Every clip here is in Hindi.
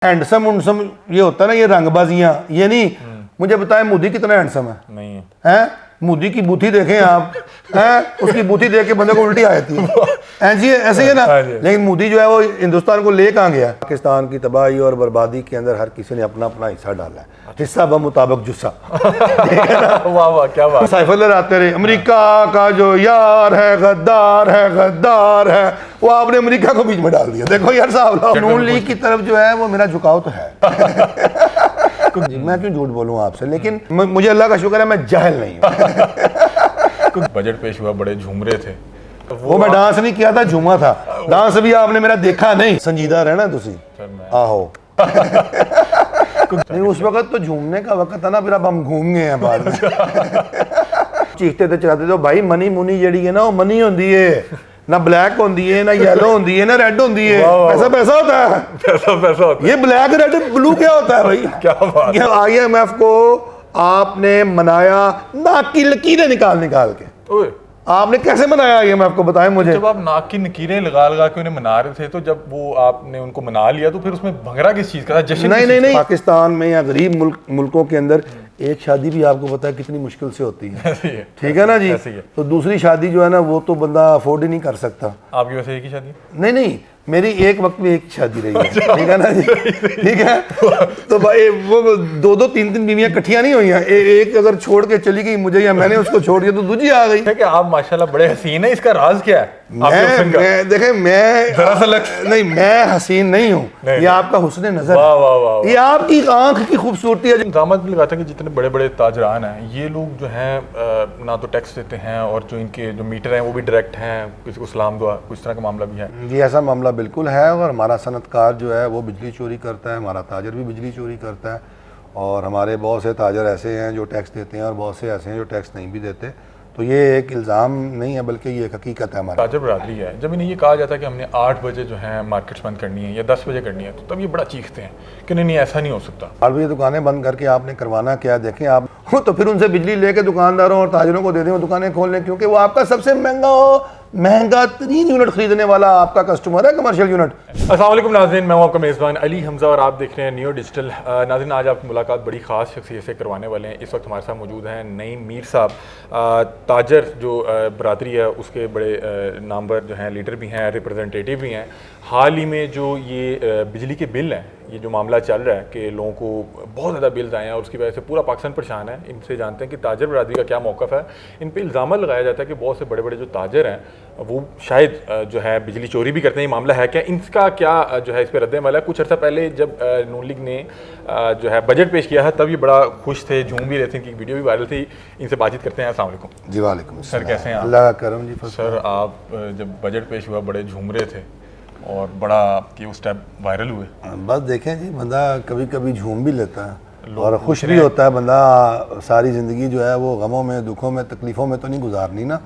हैंडसम उनसम ये होता है ना, ये रंगबाजियां, ये नहीं। मुझे बताएं मोदी कितना हैंडसम है? नहीं है। हैं? मोदी की बूथी देखें आप, हैं? उसकी बूथी देख के बंदे को उल्टी आ जाती है। ऐसी है, ऐसे ही है ना। लेकिन मोदी जो है वो हिंदुस्तान को ले कहाँ गया? पाकिस्तान की तबाही और बर्बादी के अंदर हर किसी ने अपना अपना हिस्सा डाला है, हिस्सा ब मुताबिक जुस्सा। वाह वाह क्या बात। साइफर आते रहे, अमेरिका का जो यार है गद्दार है, गद्दार है, वो आपने अमेरिका को बीच में डाल दिया। देखो यार साहब, नून लीग की तरफ जो है वो मेरा झुकाव तो है। मैं क्यों झूठ बोलूं आपसे, लेकिन मुझे अल्लाह का शुक्र है मैं जाहिल नहीं हूं। बजट पेश हुआ, बड़े झूम रहे थे, तो वो मैं डांस नहीं किया था, झूमा था। डांस भी आपने मेरा देखा नहीं। संजीदा रहना तुसी आहो। नहीं, उस वक्त तो झूमने का वक्त था ना, फिर अब हम घूम गए हैं बाद में। चीखते थे चलाते तो भाई मनी मुनी जड़ी है ना, वो मनी होती है ना, ब्लैक होती है ना, येलो होती है ना, रेड होती है। पैसा पैसा होता है, पैसा पैसा होता है। ये ब्लैक रेड ब्लू क्या होता है भाई? क्या बात है। IMF को आपने मनाया नाक की लकीरें निकाल निकाल के। आपने कैसे मनाया IMF को, बताएं मुझे। जब आप नाक की लकीरें लगा लगा के उन्हें मना रहे थे, तो जब वो आपने उनको मना लिया तो फिर उसमें भंगड़ा किस चीज का था? जश्न? नहीं, पाकिस्तान में या गरीब मुल्कों के अंदर एक शादी भी आपको पता है कितनी मुश्किल से होती है। ठीक है ना जी। तो दूसरी शादी जो है ना वो तो बंदा अफोर्ड ही नहीं कर सकता। आपकी वैसे एक ही शादी? नहीं, मेरी एक वक्त में एक शादी रही है। ठीक है ना जी, ठीक है। तो भाई वो दो दो तीन तीन बीवियां इकट्ठियां नहीं हुई हैं। एक अगर छोड़ के चली गई मुझे या मैंने उसको छोड़ दिया तो दूसरी आ गई। कि आप माशाल्लाह बड़े हसीन है, इसका राज क्या है? मैं देखें, मैं मैं हसीन नहीं हूँ, ये आपका हुस्न नजर है, ये आपकी आंख की खूबसूरती है। इल्जाम भी लगाता है कि जितने बड़े बड़े ताजरान हैं ये लोग जो हैं ना तो टैक्स देते हैं, और जो इनके जो मीटर हैं वो भी डायरेक्ट हैं, किसी को सलाम दुआ, कुछ तरह का मामला भी है। जी ऐसा मामला बिल्कुल है। और हमारा सनतकार जो है वो बिजली चोरी करता है, हमारा ताजर भी बिजली चोरी करता है, और हमारे बहुत से ताजर ऐसे हैं जो टैक्स देते हैं और बहुत से ऐसे हैं जो टैक्स नहीं भी देते। तो ये एक इल्ज़ाम नहीं है बल्कि ये एक हकीकत है। हमारी ताजर बरादरी है, जब इन्हें ये कहा जाता है कि हमने 8 बजे जो है मार्केट्स बंद करनी है या 10 बजे करनी है, तो तब ये बड़ा चीखते हैं कि नहीं ऐसा नहीं हो सकता। 8 बजे दुकानें बंद करके आपने करवाना क्या? देखें आप तो फिर उनसे बिजली लेके दुकानदारों और ताजरों को दे दें वो दुकानें खोल लें, क्योंकि वो आपका सबसे महंगा तरीन यूनिट खरीदने वाला आपका कस्टमर है, कमर्शियल यूनिट। अस्सलाम वालेकुम नाज़रीन, मैं हूं आपका मेज़बान अली हमज़ा और आप देख रहे हैं नियो डिजिटल। नाज़रीन, आज आपकी मुलाकात बड़ी ख़ास शख्सियत से करवाने वाले हैं। इस वक्त हमारे साथ मौजूद हैं नईम मीर साहब, ताजर जो बरादरी है उसके बड़े नामवर जो हैं, लीडर भी हैं, रिप्रेजेंटेटिव भी हैं। हाल ही में जो ये बिजली के बिल हैं, ये जो मामला चल रहा है कि लोगों को बहुत ज़्यादा बिल्स आए हैं और उसकी वजह से पूरा पाकिस्तान परेशान है। इनसे जानते हैं कि ताजर बरादरी का क्या मौक़िफ़ है। इन पे इल्ज़ाम लगाया जाता है कि बहुत से बड़े बड़े जो ताजर हैं वो शायद जो है बिजली चोरी भी करते हैं। ये मामला है क्या, इनका क्या जो है इस पर रद्द-ए-अमल है? कुछ अर्सा पहले जब नून लीग ने जो है बजट पेश किया है तब ये बड़ा खुश थे, झूम भी रहे थे, इनकी वीडियो भी वायरल थी। इनसे बातचीत करते हैं। अस्सलाम वालेकुम। जी वालेकुम सर, कैसे हैं आप? अल्लाह का करम जी। सर, आप जब बजट पेश हुआ बड़े झूम रहे थे और बड़ा कि उस टाइम वायरल हुए। बस देखें जी, बंदा कभी कभी झूम भी लेता है और खुश भी होता है। बंदा सारी ज़िंदगी जो है वो गमों में, दुखों में, तकलीफ़ों में तो नहीं गुजारनी ना।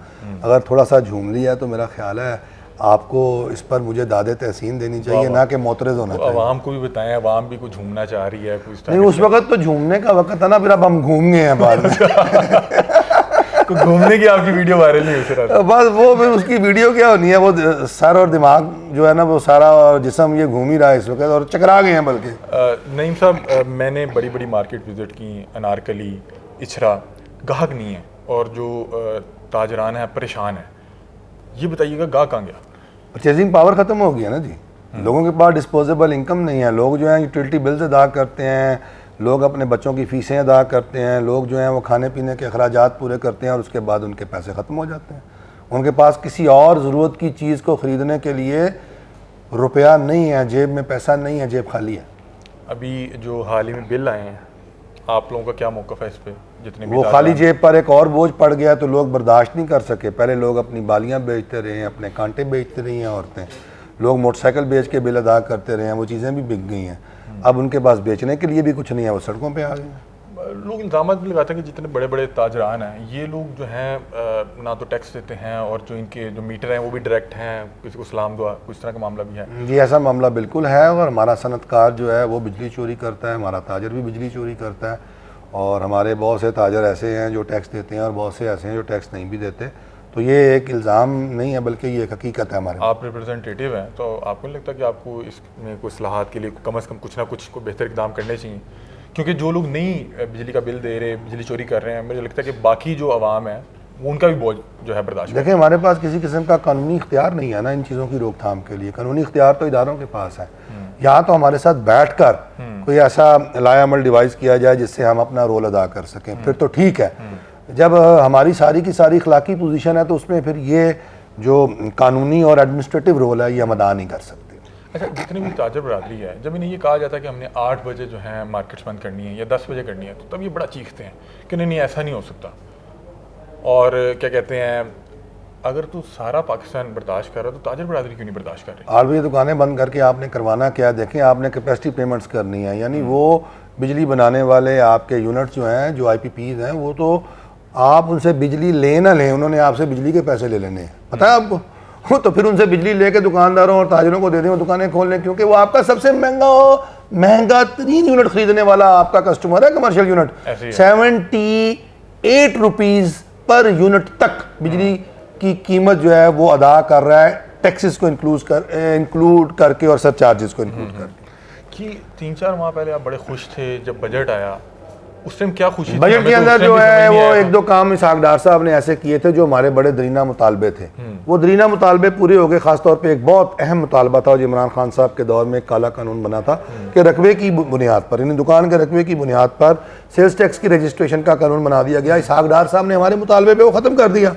अगर थोड़ा सा झूम लिया तो मेरा ख्याल है आपको इस पर मुझे दादे तहसीन देनी चाहिए, ना कि मोतरज़ होना चाहिए। आवाम को भी बताएं, आवाम भी कुछ झूमना चाह रही है कुछ नहीं, उस वक्त तो झूमने का वक्त था ना, फिर अब हम घूम गए हैं बाद में। घूमने की आपकी वीडियो वायरल नहीं हुई सर? बस वो फिर उसकी वीडियो क्या होनी है, वो सर और दिमाग जो है ना वो सारा जिस्म ये घूम ही रहा है इस वक्त और चकरा गए हैं। बल्कि नईम साहब, मैंने बड़ी बड़ी मार्केट विजिट की, अनारकली, इचरा, गाहक नहीं है और जो ताजरान है परेशान है। ये बताइएगा गाहक कहाँ गया? परचेजिंग पावर ख़त्म हो गया ना जी। लोगों के पास डिस्पोजेबल इनकम नहीं है। लोग जो हैं यूटिलिटी बिल्स अदा करते हैं, लोग अपने बच्चों की फ़ीसें अदा करते हैं, लोग जो हैं वो खाने पीने के अखराजात पूरे करते हैं और उसके बाद उनके पैसे ख़त्म हो जाते हैं। उनके पास किसी और ज़रूरत की चीज़ को ख़रीदने के लिए रुपया नहीं है, जेब में पैसा नहीं है, जेब खाली है। अभी जो हाल ही में बिल आए हैं, आप लोगों का क्या मौक़िफ़ है इस पर? जितने वो खाली जेब पर एक और बोझ पड़ गया तो लोग बर्दाश्त नहीं कर सके। पहले लोग अपनी बालियाँ बेचते रहे हैं, अपने कांटे बेचते रही हैं औरतें, लोग मोटरसाइकिल बेच के बिल अदा करते रहे हैं, वो चीज़ें भी बिक गई हैं। अब उनके पास बेचने के लिए भी कुछ नहीं है, वो सड़कों पे आ गए हैं। लोग इल्ज़ाम भी लगाते हैं कि जितने बड़े बड़े ताजरान हैं ये लोग जो हैं ना तो टैक्स देते हैं, और जो इनके जो मीटर हैं वो भी डायरेक्ट हैं, किसी को सलाम दुआ, कुछ तरह का मामला भी है। जी ऐसा मामला बिल्कुल है। और हमारा सनतकार जो है वो बिजली चोरी करता है, हमारा ताजर भी बिजली चोरी करता है, और हमारे बहुत से ताजर ऐसे हैं जो टैक्स देते हैं और बहुत से ऐसे हैं जो टैक्स नहीं भी देते। तो ये एक इल्ज़ाम नहीं है बल्कि ये एक हकीकत है हमारे। आप रिप्रेजेंटेटिव हैं तो आपको नहीं लगता कि आपको इसमें कोई इस्लाहात के लिए कम से कम कुछ ना कुछ को बेहतर इकदाम करने चाहिए? क्योंकि जो लोग नहीं बिजली का बिल दे रहे, बिजली चोरी कर रहे हैं, मुझे लगता है कि बाकी जो आवाम है वो उनका भी बोझ जो है बर्दाश्त। देखिए हमारे पास किसी किस्म का कानूनी इख्तियार नहीं है ना इन चीज़ों की रोकथाम के लिए। कानूनी इख्तियार तो इदारों के पास है। यहाँ तो हमारे साथ बैठकर कोई ऐसा लायामल डिवाइस किया जाए जिससे हम अपना रोल अदा कर सकें, फिर तो ठीक है। जब हमारी सारी की सारी इखलाकी पोजीशन है तो उसमें फिर ये जो कानूनी और एडमिनिस्ट्रेटिव रोल है ये हम अदा नहीं कर सकते। अच्छा, जितनी भी ताजर बरादरी है, जब इन्हें ये कहा जाता है कि हमने 8 बजे जो है मार्केट्स बंद करनी है या 10 बजे करनी है, तो तब ये बड़ा चीखते हैं कि नहीं ऐसा नहीं हो सकता। और क्या कहते हैं, अगर तू सारा पाकिस्तान बर्दाश्त कर रहा है तो ताजर बरादरी क्यों नहीं बर्दाश्त कर रही? और भी दुकानें बंद करके आपने करवाना क्या? देखें आपने कैपेसिटी पेमेंट्स करनी है, यानी वो बिजली बनाने वाले आपके यूनिट्स जो हैं, जो IPPs हैं, वो तो आप उनसे बिजली लें ना लें, उन्होंने आपसे बिजली के पैसे ले लेने हैं, पता है आपको। वो तो फिर उनसे बिजली लेके दुकानदारों और ताजरों को दे दें, वो दुकानें खोल लें, क्योंकि वो आपका सबसे महंगा तरीन यूनिट खरीदने वाला आपका कस्टमर है, commercial unit. 78 rupees per unit तक बिजली की कीमत जो है वो अदा कर रहा है, टैक्सेस को इंक्लूड करके और सरचार्जेस को इंक्लूड करके। कि 3-4 माह पहले आप बड़े खुश थे जब बजट आया, उस टाइम क्या खुशी थी? बजट के अंदर जो है वो 1-2 काम इसहाक डार साहब ने ऐसे किए थे जो हमारे बड़े दरीना मुतालबे थे। वो दरीना मुतालबे पूरे हो गए। खासतौर पे एक बहुत अहम मुतालबा था जो इमरान खान साहब के दौर में एक काला कानून बना था कि रकबे की बुनियाद पर, यानी दुकान के रकबे की बुनियाद पर सेल्स टैक्स की रजिस्ट्रेशन का कानून बना दिया गया। इसहाक डार साहब ने हमारे मुतालबे पे वो ख़त्म कर दिया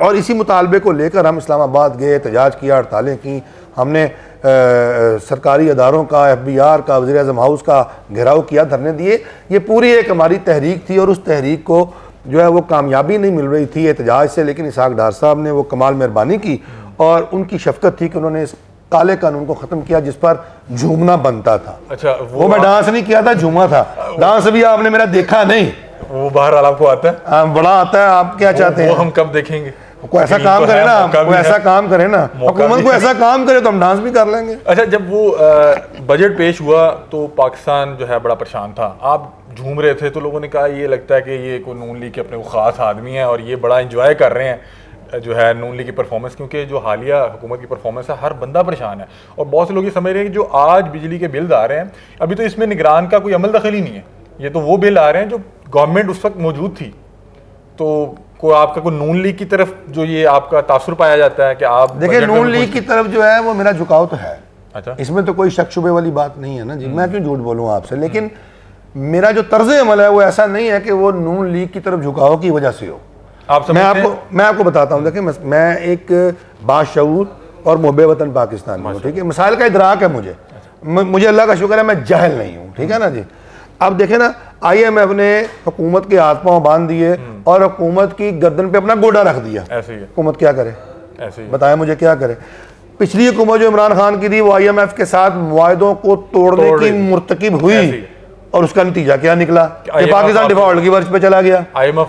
और इसी मुतालबे को लेकर हम इस्लामाबाद गए, एहतजाज किया, हड़तालें की। हमने सरकारी अदारों का, FBR का, वज़ीर-ए-आज़म हाउस का घेराव किया, धरने दिए। ये पूरी एक हमारी तहरीक थी और उस तहरीक को जो है वो कामयाबी नहीं मिल रही थी एहतजाज से, लेकिन इसहाक डार साहब ने वो कमाल मेहरबानी की और उनकी शफकत थी कि उन्होंने इस काले कानून को ख़त्म किया जिस पर झूमना बनता था। अच्छा, वो मैं डांस नहीं किया था, झूमा था। डांस भी आपने मेरा देखा नहीं। वो बहरहाल आपको आता है? बड़ा आता है। आप क्या चाहते हैं? वो हम कब देखेंगे? कोई ऐसा काम करे ना, कोई ऐसा काम करे ना, हुकूमत को ऐसा काम करे तो हम डांस भी कर लेंगे। अच्छा, जब वो बजट पेश हुआ तो पाकिस्तान जो है बड़ा परेशान था। आप झूम रहे थे तो लोगों ने कहा ये लगता है कि ये कोई नून लीग के अपने वो ख़ास आदमी है और ये बड़ा इंजॉय कर रहे हैं जो है नून लीग की परफॉर्मेंस, क्योंकि जो हालिया हुकूमत की परफॉर्मेंस है हर बंदा परेशान है। और बहुत से लोग ये समझ रहे हैं कि जो आज बिजली के बिल आ रहे हैं अभी तो इसमें निगरान का कोई अमल दखल ही नहीं है, ये तो वो बिल आ रहे हैं जो गवर्नमेंट उस वक्त मौजूद थी। तो आपका कोई नून लीग की तरफ जो ये आपका तासुर पाया जाता है कि आप देखिए नून लीग की तरफ जो है वो मेरा झुकाव तो है। अच्छा, इसमें तो कोई शक शुबे वाली बात नहीं है ना जी, मैं क्यों झूठ बोलूँ आपसे। लेकिन मेरा जो तर्ज अमल है वो ऐसा नहीं है कि वो नून लीग की तरफ झुकाव की वजह से हो। मैं आपको बताता हूँ। देखिए मैं एक बाशऊर और मुहब्बे वतन पाकिस्तान में हूँ, ठीक है। मसाइल का इदराक है मुझे अल्लाह का शुक्र है मैं जाहिल नहीं हूँ, ठीक है ना जी। अब देखें ना, IMF ने हुकूमत के हाथ पांव बांध दिए और हुकूमत की गर्दन पे अपना गोडा रख दिया। ऐसे ही हुकूमत क्या करे? ऐसे ही बताएं मुझे क्या करे? पिछली हुकूमत जो इमरान खान की थी वो IMF के साथ मुआहदों को तोड़ने की मुर्तकिब हुई और उसका नतीजा क्या निकला कि पाकिस्तान डिफॉल्ट की वर्ष पे चला गया।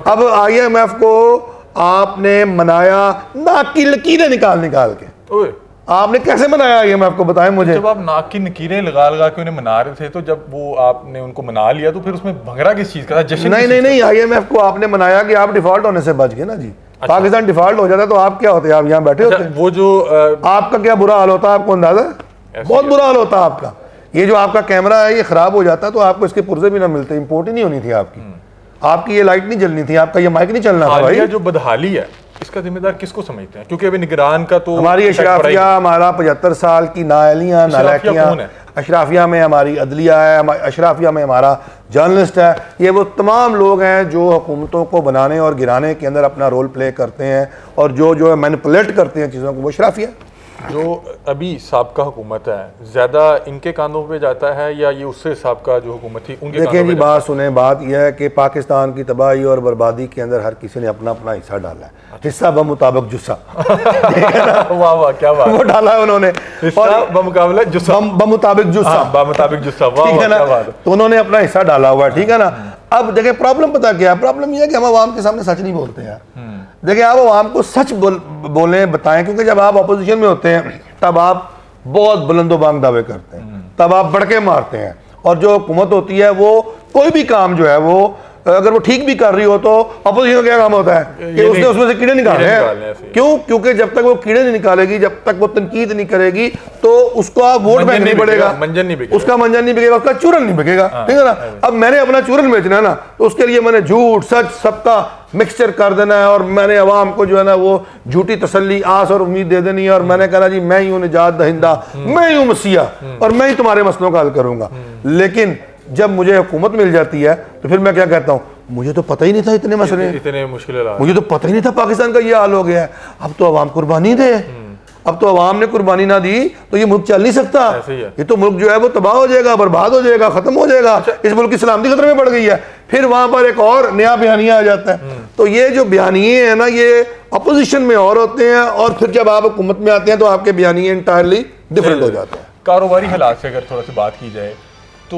अब IMF को आपने मनाया नाक की लकीरें निकाल के। आपने कैसे मनाया IMF को, बताएं मुझे। जब आप नाक की लकीरें लगा के उन्हें मना रहे थे तो जब वो आपने उनको मना लिया तो फिर उसमें भंगड़ा किस चीज का था? जश्न? नहीं, IMF को आपने मनाया कि आप डिफॉल्ट होने से बच गए ना जी। अच्छा। पाकिस्तान डिफॉल्ट हो जाता तो आप क्या होते? आप यहाँ बैठे होते। वो जो आपका क्या बुरा हाल होता, आपको अंदाजा है? बहुत बुरा हाल होता आपका। ये जो आपका कैमरा है ये खराब हो जाता तो आपको इसके पुर्जे भी ना मिलते, इंपोर्ट ही नहीं होनी थी आपकी ये लाइट नहीं जलनी थी, आपका ये माइक नहीं चलना था भाई। जो बदहाली है इसका जिम्मेदार किसको समझते हैं? क्योंकि अभी निगरान का तो हमारी अशराफिया, हमारा 75 साल की नाअहलियां, नालायकियां। अशराफिया में हमारी अदलिया है, अशराफिया में हमारा जर्नलिस्ट है। ये वो तमाम लोग हैं जो हुकूमतों को बनाने और गिराने के अंदर अपना रोल प्ले करते हैं और जो मैनिपुलेट करते हैं चीज़ों को, वो अशराफिया। जो अभी साबका हुकूमत है ज़्यादा इनके कानों पे जाता है या ये उससे साबका जो हुकूमत थी उनके? देखिए जी, बात सुने, बात यह है कि पाकिस्तान की तबाही और बर्बादी के अंदर हर किसी ने अपना अपना हिस्सा डाला है। हिस्सा बमुताबिक जुस्सा। वाह वाह, क्या बात, वो डाला है उन्होंने। बमुकाबला जुस्सा, बमुताबिक जुस्सा, बमुताबिक जुस्सा, ठीक है ना। तो उन्होंने अपना हिस्सा डाला हुआ है, ठीक है ना। अब देखिए प्रॉब्लम पता क्या है? प्रॉब्लम यह है कि हम आवाम के सामने सच नहीं बोलते हैं। देखिए आप आवाम को सच बोलें, बताएं, क्योंकि जब आप अपोजिशन में होते हैं तब आप बहुत बुलंदोबांग दावे करते हैं, तब आप बढ़के मारते हैं। और जो हुकूमत होती है वो कोई भी काम जो है वो अगर वो ठीक भी कर रही हो तो अपोजिशन का क्या काम होता है कि उसने उसमें से कीड़े निकाले हैं। क्यों? क्योंकि जब तक वो कीड़े नहीं निकालेगी, जब तक वो तनकीद नहीं करेगी, तो उसको आप वोट बैंक नहीं पड़ेगा, उसका मंजन नहीं बिकेगा, उसका चूरन नहीं बिकेगा, ठीक है ना। अब मैंने अपना चूरन बेचना है ना, तो उसके लिए मैंने झूठ सच सबका मिक्सचर कर देना है और मैंने अवाम को जो है ना वो झूठी तसल्ली, आस और उम्मीद दे देनी है और मैंने कहा जी मैं ही हूँ निजात दहिंदा, मैं ही हूँ मसीहा और मैं ही तुम्हारे मसलों का हल करूंगा। लेकिन जब मुझे हुकूमत मिल जाती है तो फिर मैं क्या कहता हूँ, मुझे तो पता ही नहीं था इतने मसले, इतने मुश्किल, मुझे तो पता ही नहीं था पाकिस्तान का ये हाल हो गया है। अब तो अवाम कुर्बानी दे, अब तो अवाम ने कुर्बानी ना दी तो ये मुल्क चल नहीं सकता, ये तो मुल्क जो है वो तबाह हो जाएगा, बर्बाद हो जाएगा, खत्म हो जाएगा, इस मुल्क की सलामती खतरे में पड़ गई है। फिर वहां पर एक और नया बयानिया आ जाता है। तो ये जो बयानिए हैं ना, ये अपोजिशन में और होते हैं और फिर जब आप हुकूमत में आते हैं तो आपके बयानिए इंटायरली डिफरेंट हो जाते हैं। कारोबारी हालात से अगर थोड़ा सी बात की जाए तो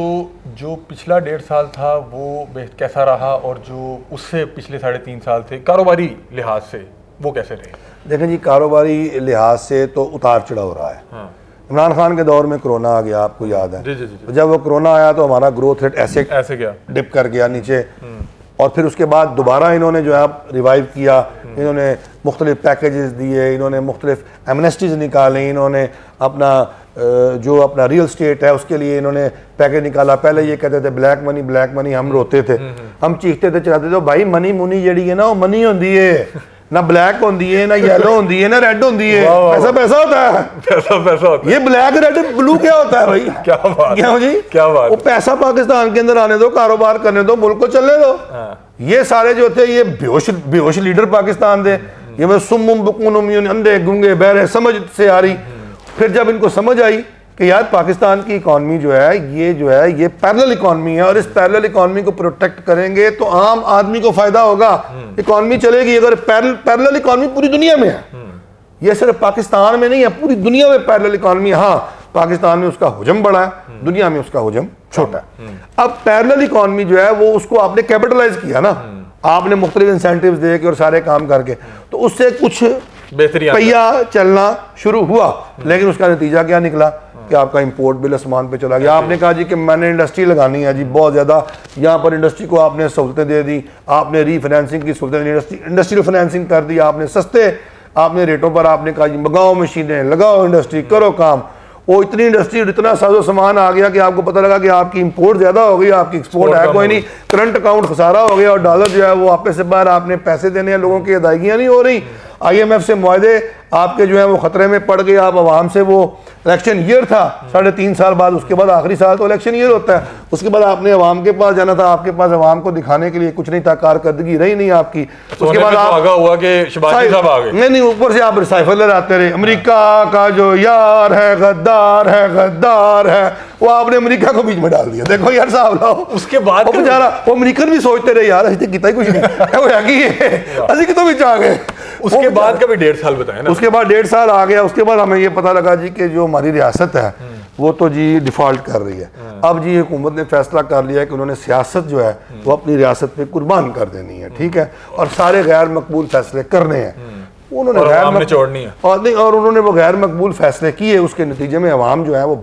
जो पिछला 1.5 साल था वो कैसा रहा और जो उससे पिछले 3.5 साल थे कारोबारी लिहाज से वो कैसे रहे? देखें जी, कारोबारी लिहाज से तो उतार चढ़ाव रहा है। हाँ। इमरान खान के दौर में कोरोना आ गया, आपको याद है? जी। तो जब वो कोरोना आया तो हमारा ग्रोथ रेट ऐसे गया, डिप कर गया नीचे, और फिर उसके बाद दोबारा इन्होंने जो है रिवाइव किया, इन्होंने मुख्तलिफ पैकेजेस दिए, इन्होंने मुख्तलिफ एमनेस्टीज निकाले, इन्होंने अपना जो अपना रियल स्टेट है उसके लिए इन्होंने पैकेज निकाला। पहले ये कहते थे ब्लैक मनी, हम रोते थे, हम चीखते थे, चलाते थे, भाई मनी मुनी जड़ी है ना वो मनी होती है, ना ब्लैक होती है, ना येलो होती है, ना रेड होती है, पैसा पैसा होता है, पैसा होता है। ये ब्लैक रेड ब्लू क्या होता है भाई? क्या बात, क्यों जी, क्या बात? वो पैसा पाकिस्तान के अंदर आने दो, कारोबार करने दो, मुल्क को चलने दो। ये सारे जो थे ये बेहोश लीडर पाकिस्तान थे, ये मैं सुम्मुम बुकुनुम अंधे गूंगे बहरे समझ से आ रही। फिर जब इनको समझ आई कि यार पाकिस्तान की इकॉनमी जो है ये पैरेलल इकॉनमी है और इस पैरेलल इकॉनमी को प्रोटेक्ट करेंगे तो आम आदमी को फायदा होगा, इकॉनमी चलेगी। अगर पैरेलल इकॉनमी पूरी दुनिया में है, ये सिर्फ पाकिस्तान में नहीं है, पूरी दुनिया में पैरेलल इकॉनमी। हाँ, पाकिस्तान में उसका हुजम बड़ा है, दुनिया में उसका हुजम छोटा है। अब पैरेलल इकॉनमी जो है वो उसको आपने कैपिटलाइज किया ना, आपने मुख्तलिफ इंसेंटिव्स दे के और सारे काम करके, तो उससे कुछ बेहतरीन पहिया चलना शुरू हुआ। लेकिन उसका नतीजा क्या निकला कि आपका इंपोर्ट बिल आसमान पे चला गया। आपने कहा जी कि मैंने इंडस्ट्री लगानी है जी बहुत ज़्यादा, यहाँ पर इंडस्ट्री को आपने सहूलतें दे दी, आपने रीफाइनेंसिंग की सहूलतें, इंडस्ट्रियल फाइनेंसिंग कर दी, आपने सस्ते आपने रेटों पर आपने कहा जी मंगाओ मशीनें, लगाओ इंडस्ट्री, करो काम। वो इतनी इंडस्ट्री और इतना साजो सामान आ गया कि आपको पता लगा कि आपकी इंपोर्ट ज़्यादा हो गई, आपकी एक्सपोर्ट है कोई नहीं, करंट अकाउंट खसारा हो गया और डॉलर जो है वो आपके से बाहर, आपने पैसे देने हैं, लोगों की अदायगियाँ नहीं हो रही, IMF से मुआहदे आपके जो है वो खतरे में पड़ गए। आप आवाम से, वो इलेक्शन ईयर था 3.5 साल बाद, उसके बाद आखिरी साल तो इलेक्शन ईयर होता है, उसके बाद आपने आवाम के पास जाना था, आपके पास आवाम को दिखाने के लिए कुछ नहीं था, कारकर्दगी रही नहीं आपकी। उसके बाद आप हुआ कि शहबाज साहब आ गए। नहीं, ऊपर से आप रिसाइफल लगाते रहे, अमेरिका का जो यार है गद्दार है, गद्दार है, वो आपने अमेरिका को बीच में डाल दिया। देखो यार साहब लाओ, उसके बाद बेचारा वो अमेरिकन भी सोचते रहे यार अभी कितना ही कुछ नहीं अभी तो बीच आ गए। उसके बाद का भी 1.5 साल बताया ना, उसके बाद 1.5 साल आ गया। उसके बाद हमें ये पता लगा जी कि जो हमारी रियासत है वो तो जी डिफॉल्ट कर रही है। अब जी हुकूमत ने फैसला कर लिया है कि उन्होंने सियासत जो है वो अपनी रियासत पे कुर्बान कर देनी है, ठीक है, और सारे गैर मकबूल फैसले करने हैं। उन्होंने और उन्होंने वो गैर मकबूल फैसले किए, उसके नतीजे में अवाम जो है वो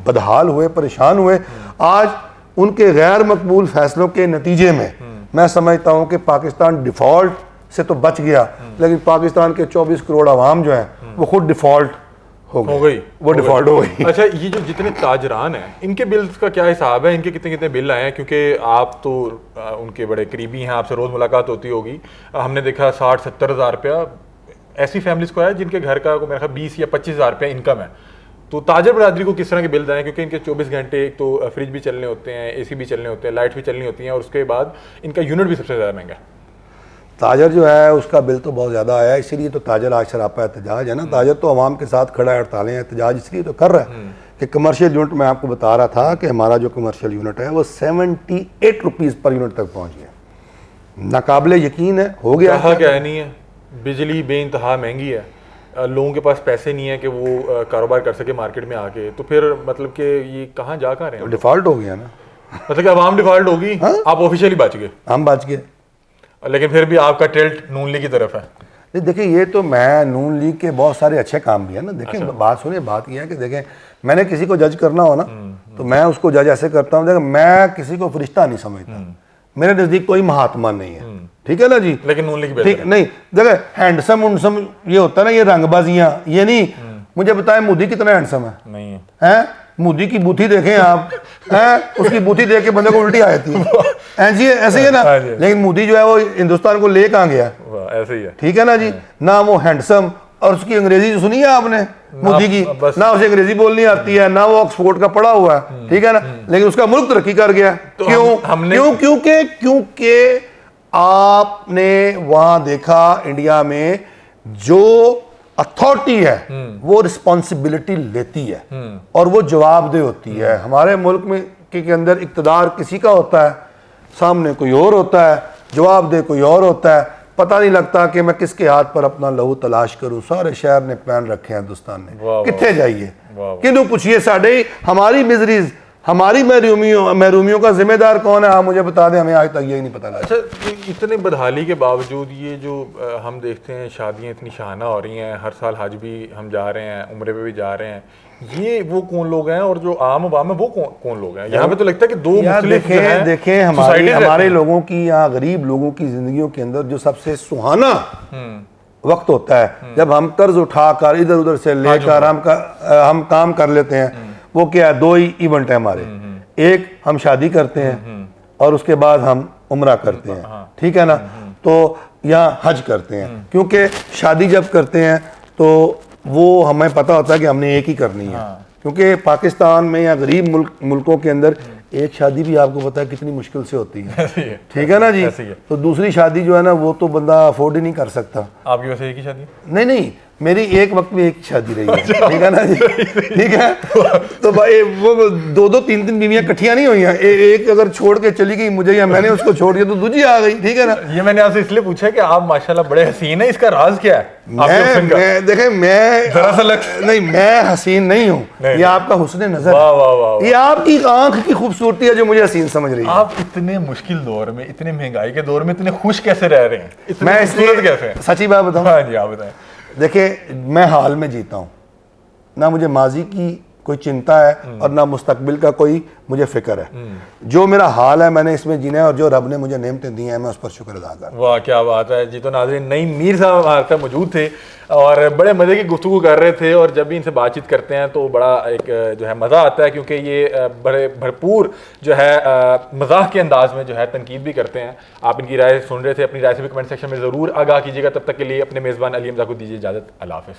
बदहाल हुए, परेशान हुए। आज उनके गैर मकबूल फैसलों के नतीजे में मैं समझता हूँ कि पाकिस्तान डिफॉल्ट से तो बच गया, लेकिन पाकिस्तान के 24 करोड़ अवाम जो हैं वो खुद डिफॉल्ट हो गई, वो डिफॉल्ट हो गई। अच्छा, ये जो जितने ताजरान हैं इनके बिल्स का क्या हिसाब है, इनके कितने कितने बिल आए हैं? क्योंकि आप तो उनके बड़े करीबी हैं, आपसे रोज़ मुलाकात होती होगी। हमने देखा 60-70 हज़ार रुपया ऐसी फैमिलीज को है जिनके घर का मेरा ख्याल 20 या 25 हज़ार रुपया इनकम है। तो ताजर बरादरी को किस तरह के बिल्स आए? क्योंकि इनके 24 घंटे एक तो फ्रिज भी चलने होते हैं, AC भी चलने होते हैं, लाइट भी चलनी होती हैं, और उसके बाद इनका यूनिट भी सबसे ज़्यादा महंगा है। ताजर जो है उसका बिल तो बहुत ज़्यादा आया है, इसीलिए तो ताजर आज सरापा एहतजाज है ना। ताजर तो अवाम के साथ खड़ा है, हड़तालें एहतजाज इसलिए तो कर रहा है कि कमर्शियल यूनिट, मैं आपको बता रहा था कि हमारा जो कमर्शियल यूनिट है वो 78 रुपीज़ पर यूनिट तक पहुँच गया। नाकाबिले यकीन है, हो गया क्या नहीं है, बिजली बेइंतहा महंगी है, लोगों के पास पैसे नहीं है कि वो कारोबार कर सके मार्केट में आके, तो फिर मतलब कि ये कहाँ जा कर रहे हैं? डिफॉल्ट हो गया ना, मतलब कि अवाम डिफॉल्ट होगी। हाँ? आप ऑफिशियली बच गए, हम बच गए, लेकिन फिर भी आपका टिल्ट नून लीग की तरफ है। नहीं देखिए, ये तो मैं नून लीग के बहुत सारे अच्छे काम भी है ना। देखें, अच्छा। बात सुनिए, बात यह है कि देखें, मैंने किसी को जज करना हो ना तो मैं उसको जज ऐसे करता हूँ, देखिए मैं किसी को फरिश्ता नहीं समझता, मेरे नज़दीक कोई महात्मा नहीं है, ठीक है ना जी। लेकिन नून लीग ठीक नहीं, देखो हैंडसम उनसम ये होता है ना, ये रंगबाजियां, ये नहीं। मुझे बताएं मोदी कितना हैंडसम है? नहीं है। हैं? मोदी की बूथी देखें आप, हैं? उसकी बूथी देख के बंदे को उल्टी आ जाती है जी, ऐसे ही है ना। लेकिन मोदी जो है वो हिंदुस्तान को ले कहाँ गया? ऐसे ही है, ठीक है ना जी। ना वो हैंडसम, और उसकी अंग्रेजी जो सुनी है आपने मोदी की, ना उसे अंग्रेजी बोलनी आती है, ना वो ऑक्सफोर्ड का पढ़ा हुआ है, ठीक है ना। लेकिन उसका मुल्क तरक्की कर गया। क्योंकि आपने वहां देखा इंडिया में जो अथॉरिटी है वो रिस्पॉन्सिबिलिटी लेती है और वो जवाबदेह होती है। हमारे मुल्क में के अंदर इक़्तिदार किसी का होता है, सामने कोई और होता है, जवाबदेह कोई और होता है। पता नहीं लगता कि मैं किसके हाथ पर अपना लहू तलाश करूं। सारे शहर ने प्लान रखे हैं हिंदुस्तान ने, कितने जाइए, किन्हों पूछिए। साढ़े हमारी मिजरीज, हमारी महरूमियों का जिम्मेदार कौन है? आप मुझे बता दें, हमें आज तक यही नहीं पता लगा। अच्छा, इतने बदहाली के बावजूद ये जो हम देखते हैं शादियां इतनी शाहाना हो रही हैं, हर साल हज भी हम जा रहे हैं, उम्रे पे भी जा रहे हैं, ये वो कौन लोग हैं? और जो आम अवाम है वो कौन लोग हैं? यहाँ पे तो लगता है कि दो मुख्तलिफ जो हैं, देखें हमारे लोगों की, यहाँ गरीब लोगों की जिंदगियों के अंदर जो सबसे सुहाना वक्त होता है, जब हम कर्ज उठाकर इधर उधर से लेकर हम काम कर लेते हैं, वो क्या है? दो ही इवेंट है हमारे। एक हम शादी करते हैं और उसके बाद हम उम्रा करते हैं, ठीक है ना। तो यहाँ हज करते हैं, क्योंकि शादी जब करते हैं तो वो हमें पता होता है कि हमने एक ही करनी है। क्योंकि पाकिस्तान में या गरीब मुल्कों के अंदर एक शादी भी आपको पता है कितनी मुश्किल से होती है, ठीक है ना जी। तो दूसरी शादी जो है ना वो तो बंदा अफोर्ड ही नहीं कर सकता। आपकी वैसे एक ही शादी? नहीं, मेरी एक वक्त में एक शादी रही है, ठीक है ना जी, ठीक है। तो भाई वो दो तीन बीवियां इकट्ठियां नहीं हुई हैं। एक अगर छोड़ के चली गई मुझे या मैंने उसको छोड़ दिया तो दूसरी आ गई, ठीक है ना। ये मैंने आपसे इसलिए पूछा कि आप माशाल्लाह बड़े हसीन हैं, इसका राज क्या है? देखें मैं हसीन नहीं हूँ, ये आपका हुस्न नजर, ये आपकी आंख की खूबसूरती है जो मुझे हसीन समझ रही है। आप इतने मुश्किल दौर में, इतने महंगाई के दौर में इतने खुश कैसे रह रहे हैं? मैं इसलिए कैसे, सच्ची बात बताऊं, हाँ जी आप बताएं। देखिए मैं हाल में जीता हूँ, ना मुझे माजी की कोई चिंता है और ना मुस्तकबिल का कोई मुझे फिक्र है। जो मेरा हाल है मैंने इसमें जीना है, और जो रब ने मुझे नेमतें दी हैं मैं उस पर शुक्र अदा कर। वाह क्या बात है जी। तो नाज़रीन, नईम मीर साहब हमारे साथ मौजूद थे और बड़े मज़े की गुफ्तगू कर रहे थे, और जब भी इनसे बातचीत करते हैं तो बड़ा एक जो है मज़ा आता है, क्योंकि ये बड़े भरपूर जो है मज़ाक के अंदाज में जो है तनकीद भी करते हैं। आप इनकी राय सुन रहे थे, अपनी राय से भी कमेंट सेक्शन में ज़रूर आगाह कीजिएगा। तब तक के लिए अपने मेज़बान अली हमज़ा को दीजिए इजाज़त। अल्लाह हाफ़िज़।